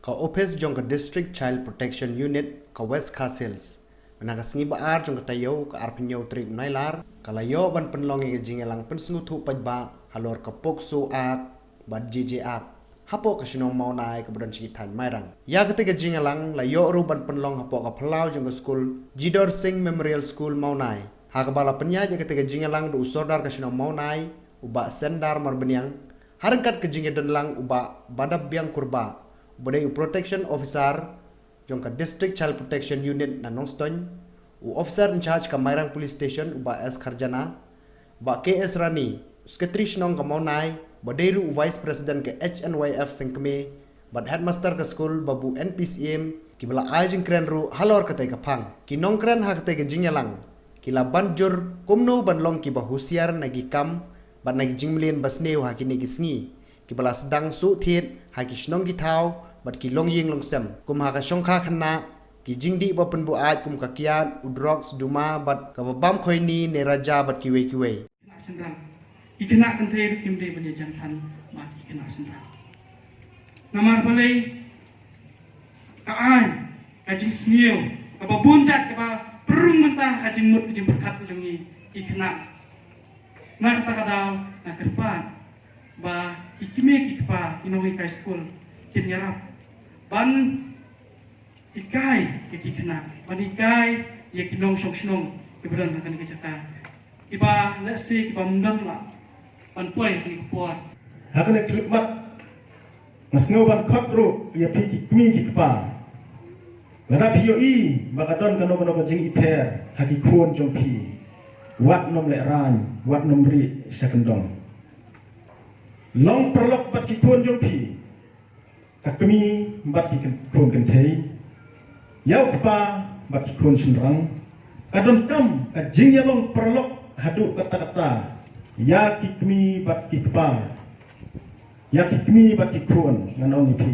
ka office jong ka district child protection unit ka West Castles menaga sngi baar jong ka tayo ka arpinyo trik nailar kalayo ban Pynlong ke Jingialang pensngu thu Paidbah Halor ka Pocso ak bad JJ ak hapo ka sinong Mawnai ka budan sikitan mairang ya ketika Jingialang layo ru ban Pynlong hapo ka Phalau jong ka school Jidor Singh Memorial School Mawnai ha ka bala penya ja ketika Jingialang du usordar ka sinong Mawnai uba sendar marbeniang harangkat ke Jingialang uba badab biang kurba Bodai protection officer jongka district child protection unit na Nongston u officer in charge ka Mairang police station uba S Kharjana ba KS Rani sekretary nong ka Mawnai bodairu vice president ke HNYF Sengkme bad headmaster ka school babu NPCM kibala ajing kren ru Halor ka tai ka phang ki nong kren ha ka tai ka Jingialang kila banjur kumno banlong ki ba husiar nagi kam ban nagi jingmlin basneu ha ki negi sngi kibala sedang su thit ha ki snong ki thau bat ki long ying long sem kum ha ka shongkha khna ki jingdi ba pen bu aj kum ka kian udrox duma bat ka bam khoi ni ne raja bat ki we ikena kan thei kim de bani jantan ma ikena sendra namar balai ka ai ka jing sniu ka ba bunjat ka ba perung mentah ka jing mut jing berkat ku jing ikena na ta ka daw na kerpan ba ikime ki pa inoi ka school kin yarap ban ikai ki kena ban ikai ye kinong sok snong ibran kan ka jata iba lesi iba mundang la ban poi ki por hakane klipmat ngasngo ban khotru ye pi ki kmi ki pa lada pio I magadon kano kano jing iter haki khon jong pi wat nom le ran wat nom ri sakendong long prolok bat ki khon jong pi kami bat ki khon kan thei yau pa bat ki khon sinrang kadon kam ka Jingialang prolok hadu kata-kata ya ki kami bat ki pa ya ki kami bat ki khon nganong pi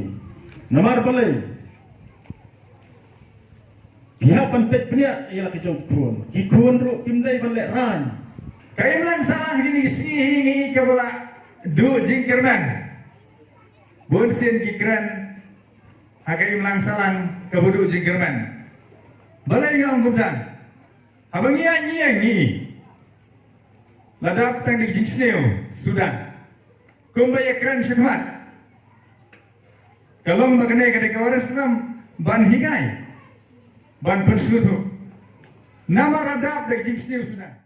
namar balai pihak panpet punya ialah kejong khon ki khon ro kimdai balai ran kaim lang salah gini sini hingi kabala du jingkerman bonsin gikran akaim lang salang kabudu jingkerman balai nga ongkudan abang iya ni ladap tang di jingsneu sudah kumbaya kran syedmat kalau makanai kadek waras nam ban higai ban pensutu nama ladap di jingsneu sudah